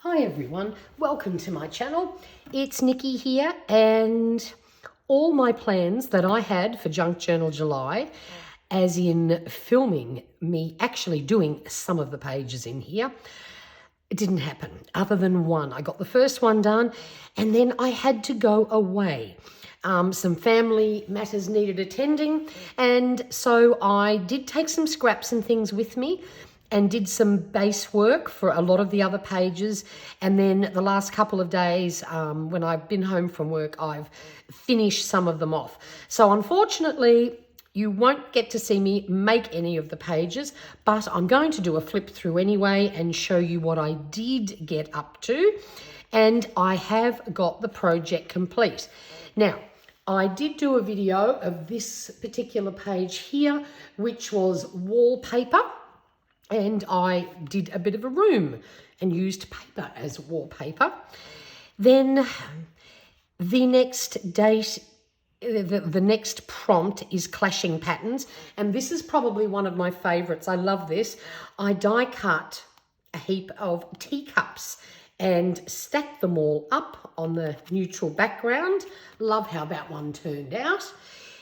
Hi everyone, welcome to my channel. It's Nikki here, and all my plans that I had for Junk Journal July, as in filming me actually doing some of the pages in here, it didn't happen other than one. I got the first one done and then I had to go away. Some family matters needed attending, and so I did take some scraps and things with me and did some base work for a lot of the other pages. And then the last couple of days, when I've been home from work, I've finished some of them off. So unfortunately, you won't get to see me make any of the pages, but I'm going to do a flip through anyway and show you what I did get up to. And I have got the project complete. Now, I did do a video of this particular page here, which was wallpaper. And I did a bit of a room and used paper as wallpaper. Then the next date, the next prompt is clashing patterns. And this is probably one of my favorites. I love this. I die cut a heap of teacups and stacked them all up on the neutral background. Love how that one turned out.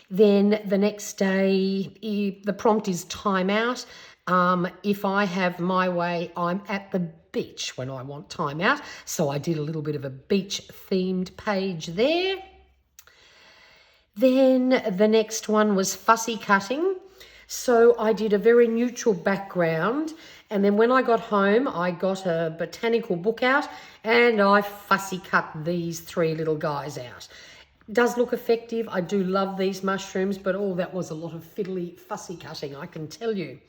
Then the next day, the prompt is time out. If I have my way, I'm at the beach when I want time out. So I did a little bit of a beach themed page there. Then the next one was fussy cutting. So I did a very neutral background. And then when I got home, I got a botanical book out and I fussy cut these three little guys out. Does look effective. I do love these mushrooms, but that was a lot of fiddly fussy cutting, I can tell you.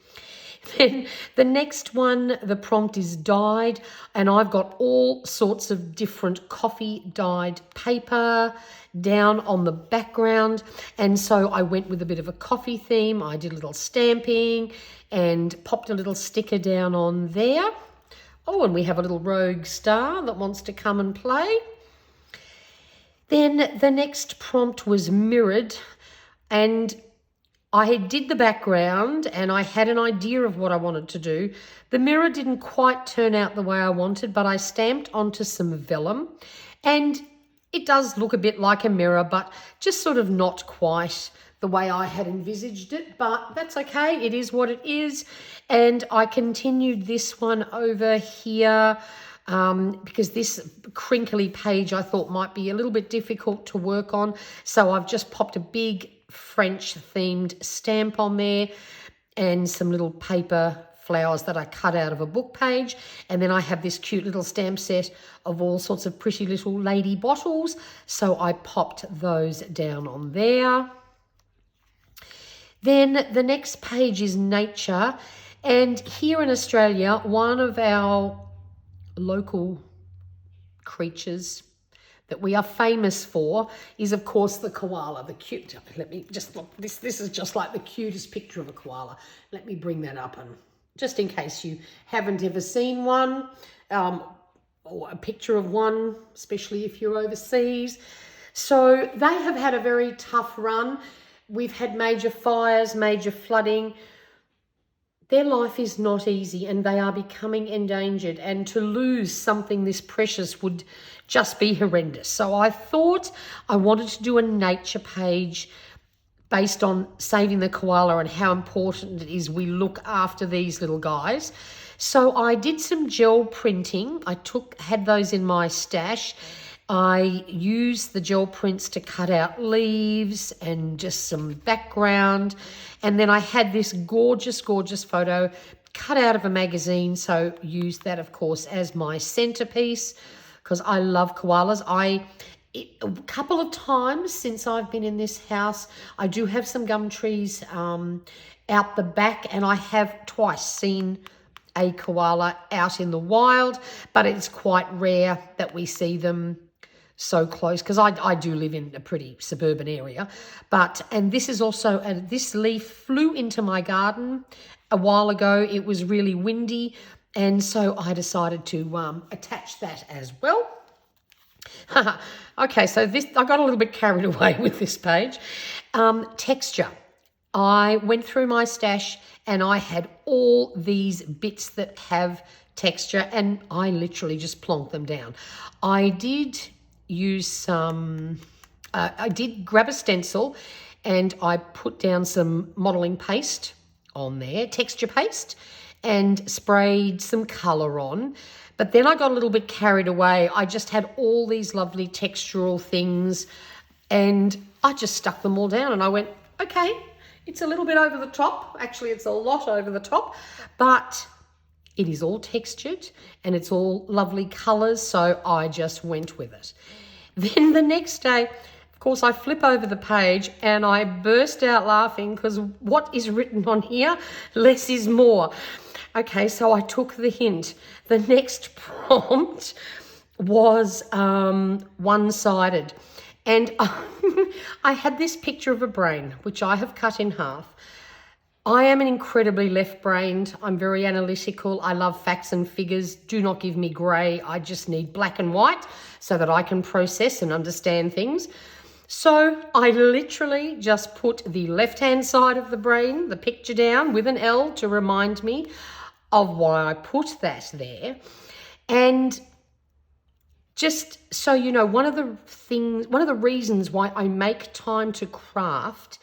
Then the next one, the prompt is dyed, and I've got all sorts of different coffee dyed paper down on the background. And so I went with a bit of a coffee theme. I did a little stamping and popped a little sticker down on there. Oh, and we have a little rogue star that wants to come and play. Then the next prompt was mirrored, and I did the background and I had an idea of what I wanted to do. The mirror didn't quite turn out the way I wanted, but I stamped onto some vellum, and it does look a bit like a mirror, but just sort of not quite the way I had envisaged it, but that's okay. It is what it is. And I continued this one over here because this crinkly page I thought might be a little bit difficult to work on. So I've just popped a big French themed stamp on there and some little paper flowers that I cut out of a book page. And then I have this cute little stamp set of all sorts of pretty little lady bottles. So I popped those down on there. Then the next page is nature. And here in Australia, one of our local creatures that we are famous for is, of course, the koala, the cute. Let me just look. This is just like the cutest picture of a koala. Let me bring that up, and just in case you haven't ever seen one, or a picture of one, especially if you're overseas. So they have had a very tough run. We've had major fires, major flooding. Their life is not easy and they are becoming endangered, and to lose something this precious would just be horrendous. So I thought I wanted to do a nature page based on saving the koala and how important it is we look after these little guys. So I did some gel printing. I had those in my stash. I used the gel prints to cut out leaves and just some background. And then I had this gorgeous, gorgeous photo cut out of a magazine. So used that, of course, as my centerpiece because I love koalas. A couple of times since I've been in this house, I do have some gum trees out the back, and I have twice seen a koala out in the wild, but it's quite rare that we see them so close because I do live in a pretty suburban area. And this is also, this leaf flew into my garden a while ago. It was really windy, and so I decided to attach that as well. Okay, so I got a little bit carried away with this page. Texture. I went through my stash and I had all these bits that have texture, and I literally just plonked them down. I did use some, I did grab a stencil and I put down some modelling paste on there, texture paste, and sprayed some colour on. But then I got a little bit carried away. I just had all these lovely textural things and I just stuck them all down and I went, okay, it's a little bit over the top. Actually, it's a lot over the top, but it is all textured and it's all lovely colours, so I just went with it. Then the next day, of course, I flip over the page and I burst out laughing because what is written on here? Less is more. Okay, so I took the hint. The next prompt was one-sided. And I had this picture of a brain, which I have cut in half. I am an incredibly left-brained. I'm very analytical. I love facts and figures. Do not give me grey. I just need black and white so that I can process and understand things. So I literally just put the left-hand side of the brain, the picture down with an L to remind me of why I put that there. And just so you know, one of the reasons why I make time to craft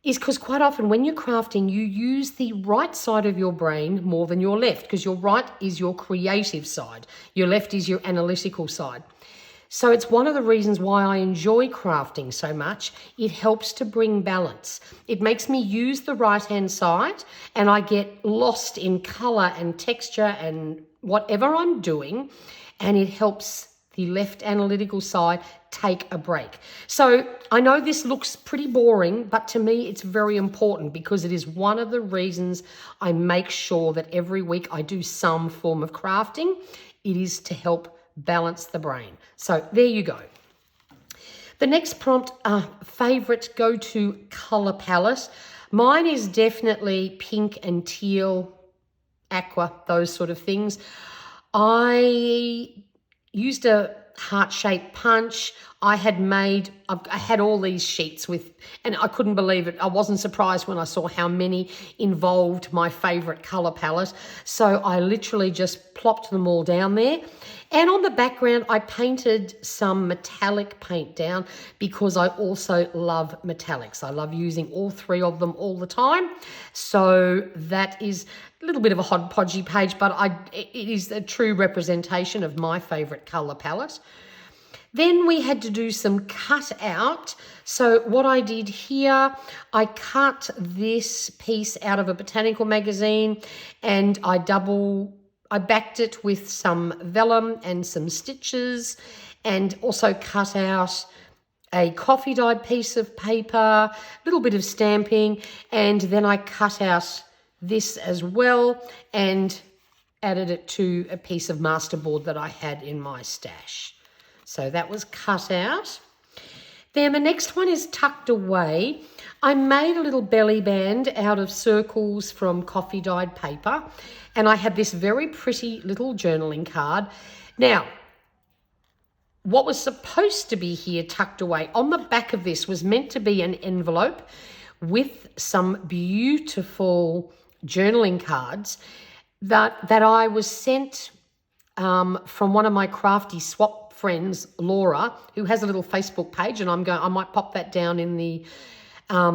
is because quite often when you're crafting, you use the right side of your brain more than your left, because your right is your creative side. Your left is your analytical side. So it's one of the reasons why I enjoy crafting so much. It helps to bring balance. It makes me use the right-hand side and I get lost in colour and texture and whatever I'm doing, and it helps the left analytical side take a break. So I know this looks pretty boring, but to me it's very important because it is one of the reasons I make sure that every week I do some form of crafting. It is to help balance the brain. So there you go. The next prompt, favourite go-to colour palette. Mine is definitely pink and teal, aqua, those sort of things. I used a heart-shaped punch. I had all these sheets with, and I couldn't believe it. I wasn't surprised when I saw how many involved my favourite colour palette. So I literally just plopped them all down there. And on the background, I painted some metallic paint down because I also love metallics. I love using all three of them all the time. So that is a little bit of a hodgepodgey page, but it is a true representation of my favourite colour palette. Then we had to do some cut out. So what I did here, I cut this piece out of a botanical magazine and I backed it with some vellum and some stitches, and also cut out a coffee dyed piece of paper, a little bit of stamping, and then I cut out this as well and added it to a piece of masterboard that I had in my stash. So that was cut out. Then the next one is tucked away. I made a little belly band out of circles from coffee dyed paper, and I had this very pretty little journaling card. Now, what was supposed to be here tucked away on the back of this was meant to be an envelope with some beautiful journaling cards that I was sent from one of my crafty swap friends, Laura, who has a little Facebook page, and I might pop that down in the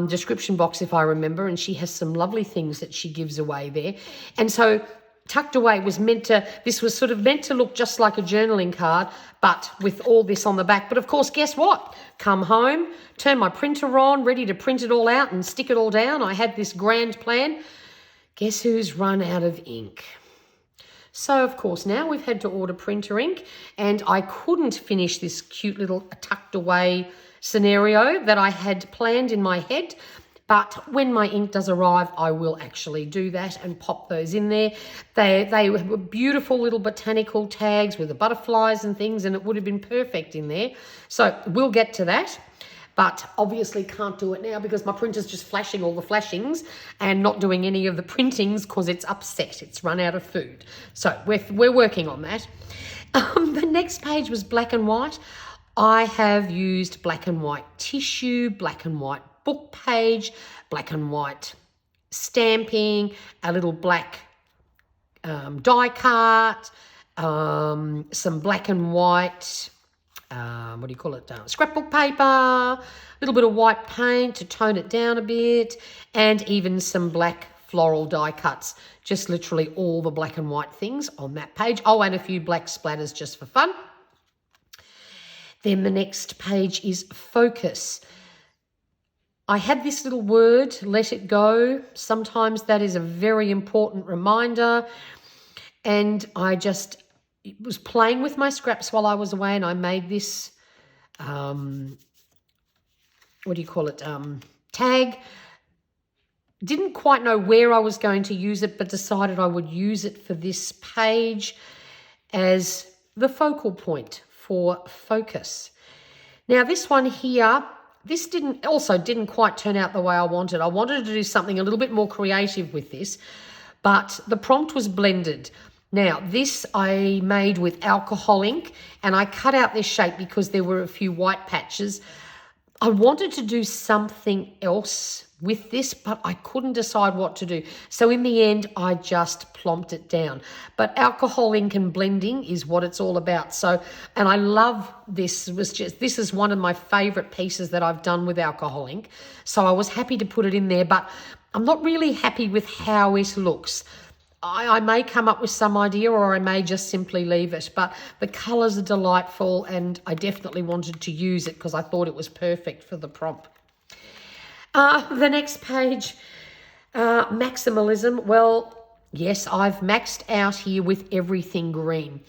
description box if I remember, and she has some lovely things that she gives away there. And so tucked away was this was sort of meant to look just like a journaling card, but with all this on the back. But of course, guess what? Come home, turn my printer on, ready to print it all out and stick it all down. I had this grand plan. Guess who's run out of ink? So, of course, now we've had to order printer ink, and I couldn't finish this cute little tucked away scenario that I had planned in my head. But when my ink does arrive, I will actually do that and pop those in there. They were beautiful little botanical tags with the butterflies and things, and it would have been perfect in there. So we'll get to that. But obviously can't do it now because my printer's just flashing all the flashings and not doing any of the printings because it's upset. It's run out of food. So we're working on that. The next page was black and white. I have used black and white tissue, black and white book page, black and white stamping, a little black die cut, some black and white, what do you call it, scrapbook paper, a little bit of white paint to tone it down a bit, and even some black floral die cuts, just literally all the black and white things on that page. Oh, and a few black splatters just for fun. Then the next page is focus. I had this little word, let it go. Sometimes that is a very important reminder. And I just was playing with my scraps while I was away, and I made this, what do you call it, tag. Didn't quite know where I was going to use it, but decided I would use it for this page as the focal point for focus. Now this one here, this didn't quite turn out the way I wanted. I wanted to do something a little bit more creative with this, but the prompt was blended. Now this I made with alcohol ink, and I cut out this shape because there were a few white patches. I wanted to do something else with this, but I couldn't decide what to do. So in the end, I just plonked it down. But alcohol ink and blending is what it's all about. So, and I love this. This is one of my favorite pieces that I've done with alcohol ink. So I was happy to put it in there, but I'm not really happy with how it looks. I may come up with some idea, or I may just simply leave it, but the colours are delightful, and I definitely wanted to use it because I thought it was perfect for the prompt. The next page, maximalism. Well, yes, I've maxed out here with everything green.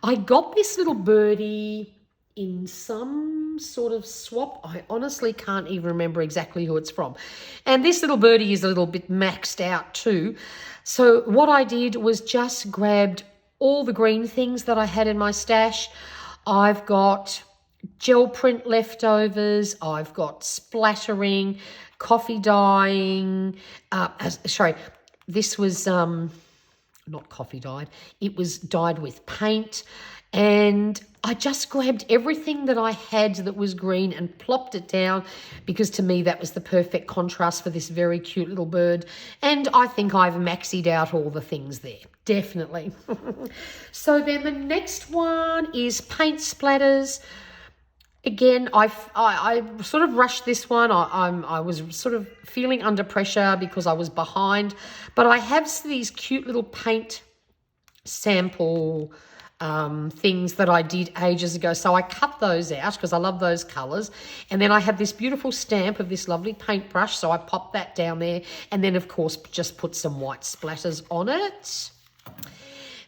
I got this little birdie in some sort of swap. I honestly can't even remember exactly who it's from. And this little birdie is a little bit maxed out too. So what I did was just grabbed all the green things that I had in my stash. I've got gel print leftovers. I've got splattering, coffee dyeing. This was not coffee dyed. It was dyed with paint. And I just grabbed everything that I had that was green and plopped it down, because to me that was the perfect contrast for this very cute little bird. And I think I've maxied out all the things there, definitely. So then the next one is paint splatters. Again, I sort of rushed this one. I was sort of feeling under pressure because I was behind. But I have these cute little paint sample things that I did ages ago. So I cut those out because I love those colours. And then I have this beautiful stamp of this lovely paintbrush. So I popped that down there. And then, of course, just put some white splatters on it.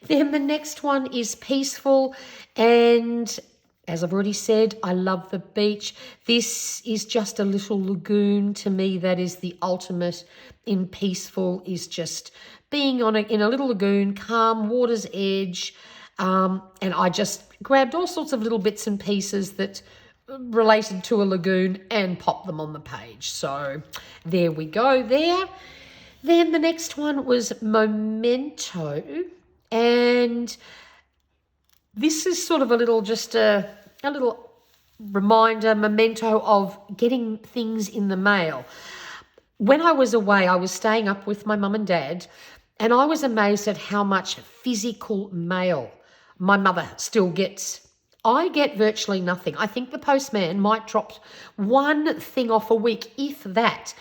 Then the next one is peaceful. And as I've already said, I love the beach. This is just a little lagoon. To me, that is the ultimate in peaceful, is just being in a little lagoon, calm, water's edge. And I just grabbed all sorts of little bits and pieces that related to a lagoon and popped them on the page. So there we go there. Then the next one was memento. And this is sort of a little reminder, memento of getting things in the mail. When I was away, I was staying up with my mum and dad, and I was amazed at how much physical mail my mother still gets. I get virtually nothing. I think the postman might drop one thing off a week, if that.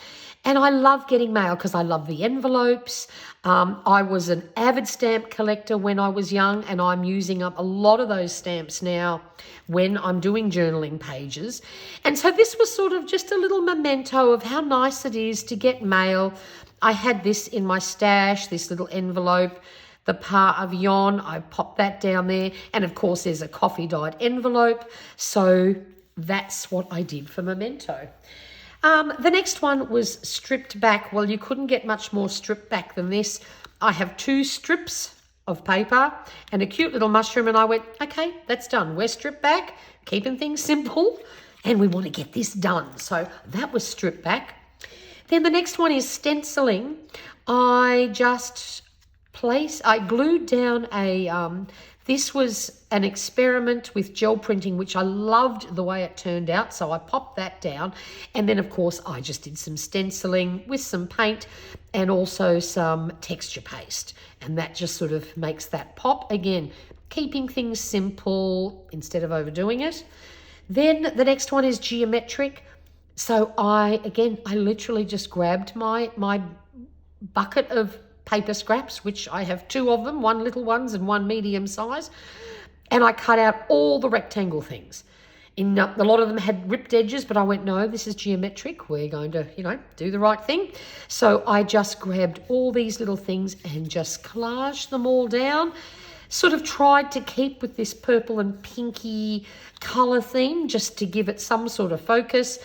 And I love getting mail because I love the envelopes. I was an avid stamp collector when I was young, and I'm using up a lot of those stamps now when I'm doing journaling pages. And so this was sort of just a little memento of how nice it is to get mail. I had this in my stash, this little envelope, the pavillon. I popped that down there. And of course, there's a coffee dyed envelope. So that's what I did for memento. The next one was stripped back. Well, you couldn't get much more stripped back than this. I have 2 strips of paper and a cute little mushroom, and I went, okay, that's done. We're stripped back, keeping things simple, and we want to get this done. So that was stripped back. Then the next one is stenciling. I just I glued down this was an experiment with gel printing, which I loved the way it turned out. So I popped that down. And then, of course, I just did some stenciling with some paint and also some texture paste. And that just sort of makes that pop. Again, keeping things simple instead of overdoing it. Then the next one is geometric. So I literally just grabbed my bucket of paper scraps, which I have 2 of them, 1 little ones and 1 medium size, and I cut out all the rectangle things. A lot of them had ripped edges, but I went, no, this is geometric. We're going to, do the right thing. So I just grabbed all these little things and just collaged them all down. Sort of tried to keep with this purple and pinky colour theme just to give it some sort of focus.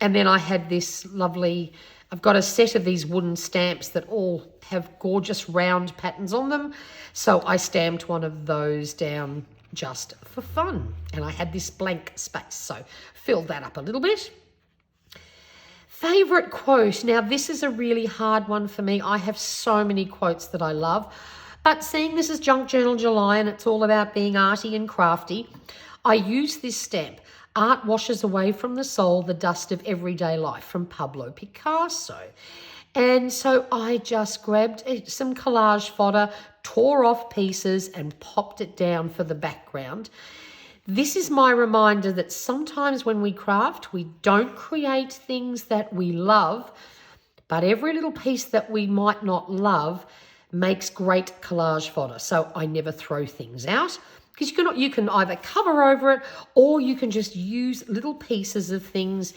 And then I had this lovely, I've got a set of these wooden stamps that all have gorgeous round patterns on them. So I stamped one of those down just for fun. And I had this blank space, so filled that up a little bit. Favourite quote. Now, this is a really hard one for me. I have so many quotes that I love. But seeing this is Junk Journal July and it's all about being arty and crafty, I use this stamp. Art washes away from the soul the dust of everyday life, from Pablo Picasso. And so I just grabbed some collage fodder, tore off pieces and popped it down for the background. This is my reminder that sometimes when we craft, we don't create things that we love, but every little piece that we might not love makes great collage fodder. So I never throw things out, because you can either cover over it or you can just use little pieces of things,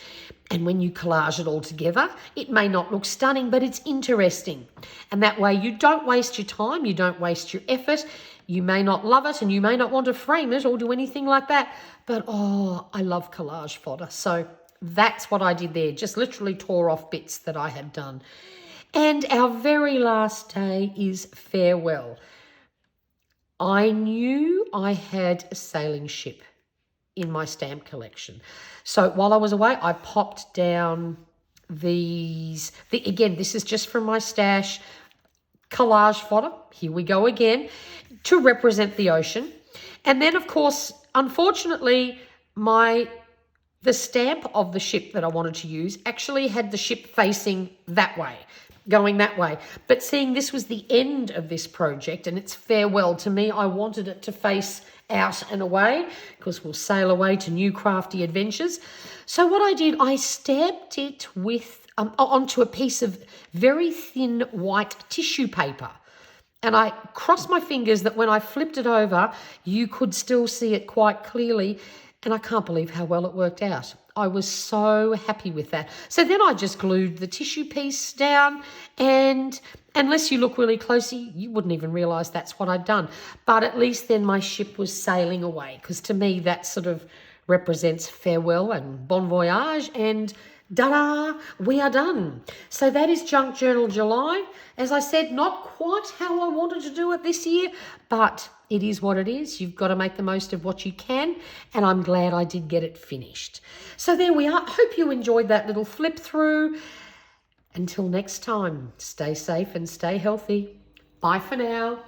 and when you collage it all together, it may not look stunning, but it's interesting. And that way you don't waste your time, you don't waste your effort. You may not love it and you may not want to frame it or do anything like that, but I love collage fodder. So that's what I did there, just literally tore off bits that I had done. And our very last day is farewell. I knew I had a sailing ship in my stamp collection. So while I was away, I popped down these. Again, this is just from my stash. Collage fodder. Here we go again, to represent the ocean. And then, of course, unfortunately, the stamp of the ship that I wanted to use actually had the ship facing that way, going that way. But seeing this was the end of this project and it's farewell, to me, I wanted it to face out and away, because we'll sail away to new crafty adventures. So what I did, I stamped it with onto a piece of very thin white tissue paper. And I crossed my fingers that when I flipped it over, you could still see it quite clearly. And I can't believe how well it worked out. I was so happy with that. So then I just glued the tissue piece down, and unless you look really closely, you wouldn't even realise that's what I'd done. But at least then my ship was sailing away, because to me that sort of represents farewell and bon voyage, and ta-da, we are done. So that is Junk Journal July. As I said, not quite how I wanted to do it this year, but it is what it is. You've got to make the most of what you can, and I'm glad I did get it finished. So there we are. I hope you enjoyed that little flip through. Until next time, stay safe and stay healthy. Bye for now.